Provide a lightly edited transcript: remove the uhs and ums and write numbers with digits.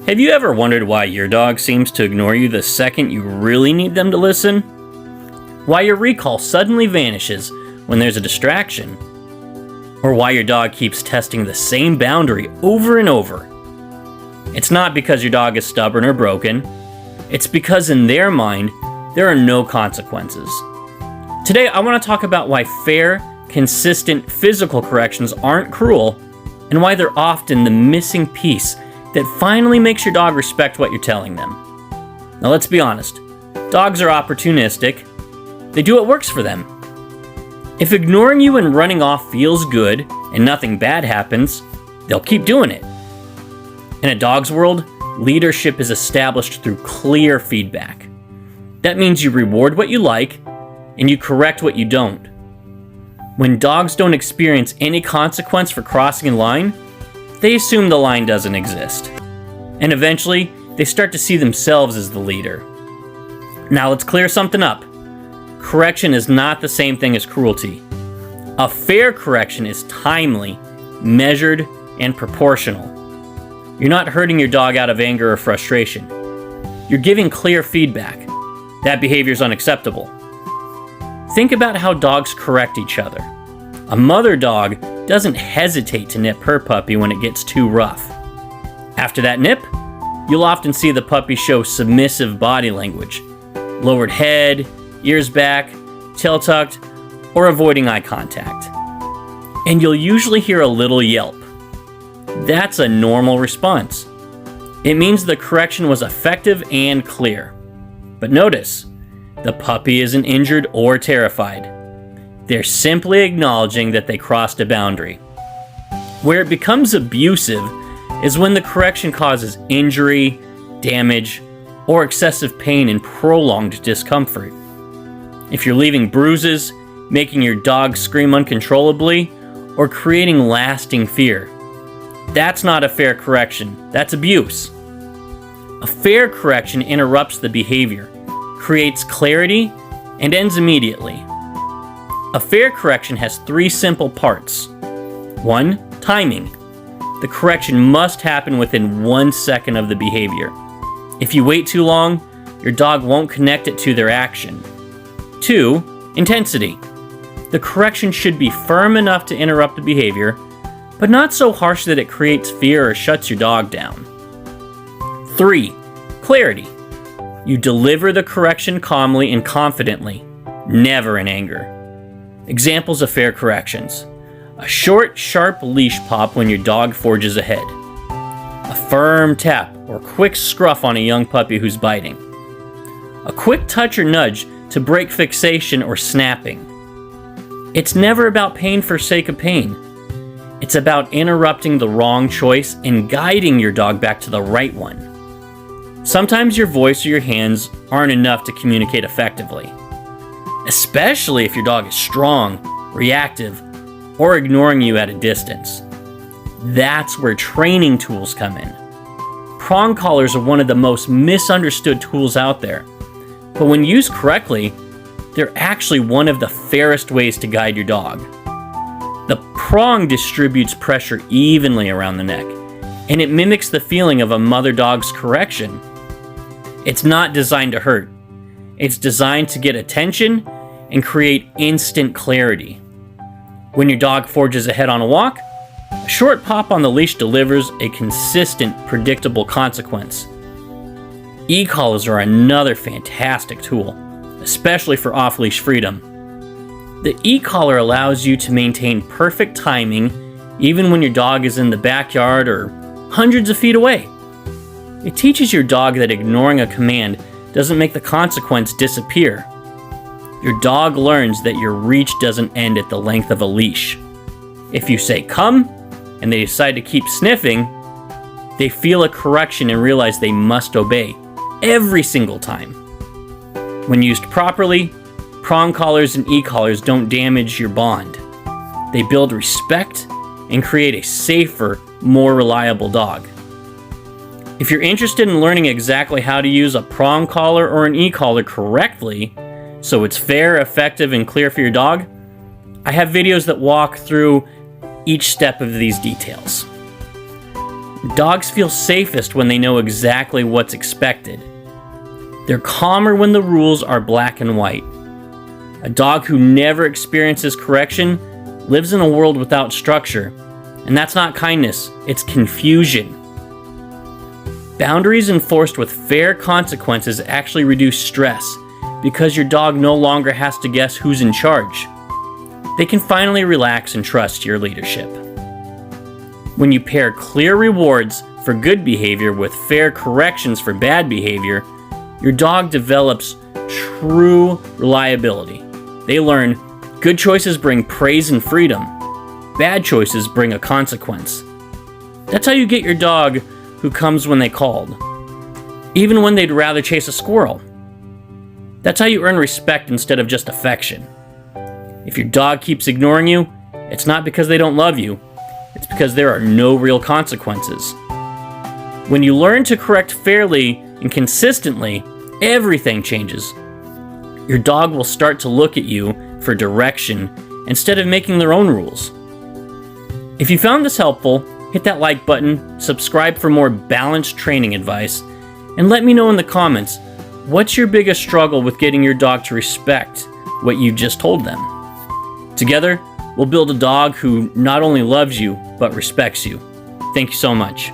Have you ever wondered why your dog seems to ignore you the second you really need them to listen? Why your recall suddenly vanishes when there's a distraction? Or why your dog keeps testing the same boundary over and over? It's not because your dog is stubborn or broken. It's because in their mind, there are no consequences. Today, I want to talk about why fair, consistent physical corrections aren't cruel, and why they're often the missing piece that finally makes your dog respect what you're telling them. Now let's be honest, dogs are opportunistic. They do what works for them. If ignoring you and running off feels good and nothing bad happens, they'll keep doing it. In a dog's world, leadership is established through clear feedback. That means you reward what you like and you correct what you don't. When dogs don't experience any consequence for crossing a line, they assume the line doesn't exist. And eventually, they start to see themselves as the leader. Now let's clear something up. Correction is not the same thing as cruelty. A fair correction is timely, measured, and proportional. You're not hurting your dog out of anger or frustration. You're giving clear feedback. That behavior is unacceptable. Think about how dogs correct each other. A mother dog doesn't hesitate to nip her puppy when it gets too rough. After that nip, you'll often see the puppy show submissive body language, lowered head, ears back, tail tucked, or avoiding eye contact. And you'll usually hear a little yelp. That's a normal response. It means the correction was effective and clear. But notice, the puppy isn't injured or terrified. They're simply acknowledging that they crossed a boundary. Where it becomes abusive is when the correction causes injury, damage, or excessive pain and prolonged discomfort. If you're leaving bruises, making your dog scream uncontrollably, or creating lasting fear, that's not a fair correction, that's abuse. A fair correction interrupts the behavior, creates clarity, and ends immediately. A fair correction has 3 simple parts. 1. Timing. The correction must happen within 1 second of the behavior. If you wait too long, your dog won't connect it to their action. 2. Intensity. The correction should be firm enough to interrupt the behavior, but not so harsh that it creates fear or shuts your dog down. 3. Clarity. You deliver the correction calmly and confidently, never in anger. Examples of fair corrections. A short, sharp leash pop when your dog forges ahead. A firm tap or quick scruff on a young puppy who's biting. A quick touch or nudge to break fixation or snapping. It's never about pain for sake of pain. It's about interrupting the wrong choice and guiding your dog back to the right one. Sometimes your voice or your hands aren't enough to communicate effectively, especially if your dog is strong, reactive, or ignoring you at a distance. That's where training tools come in. Prong collars are one of the most misunderstood tools out there, but when used correctly, they're actually one of the fairest ways to guide your dog. The prong distributes pressure evenly around the neck, and it mimics the feeling of a mother dog's correction. It's not designed to hurt. It's designed to get attention and create instant clarity. When your dog forges ahead on a walk, a short pop on the leash delivers a consistent, predictable consequence. E-collars are another fantastic tool, especially for off-leash freedom. The e-collar allows you to maintain perfect timing even when your dog is in the backyard or hundreds of feet away. It teaches your dog that ignoring a command doesn't make the consequence disappear. Your dog learns that your reach doesn't end at the length of a leash. If you say come, and they decide to keep sniffing, they feel a correction and realize they must obey every single time. When used properly, prong collars and e-collars don't damage your bond. They build respect and create a safer, more reliable dog. If you're interested in learning exactly how to use a prong collar or an e-collar correctly, so it's fair, effective, and clear for your dog, I have videos that walk through each step of these details. Dogs feel safest when they know exactly what's expected. They're calmer when the rules are black and white. A dog who never experiences correction lives in a world without structure, and that's not kindness, it's confusion. Boundaries enforced with fair consequences actually reduce stress because your dog no longer has to guess who's in charge. They can finally relax and trust your leadership. When you pair clear rewards for good behavior with fair corrections for bad behavior, your dog develops true reliability. They learn good choices bring praise and freedom. Bad choices bring a consequence. That's how you get your dog who comes when they called, even when they'd rather chase a squirrel. That's how you earn respect instead of just affection. If your dog keeps ignoring you, it's not because they don't love you, it's because there are no real consequences. When you learn to correct fairly and consistently, everything changes. Your dog will start to look at you for direction instead of making their own rules. If you found this helpful, hit that like button, subscribe for more balanced training advice, and let me know in the comments, what's your biggest struggle with getting your dog to respect what you just told them? Together, we'll build a dog who not only loves you, but respects you. Thank you so much.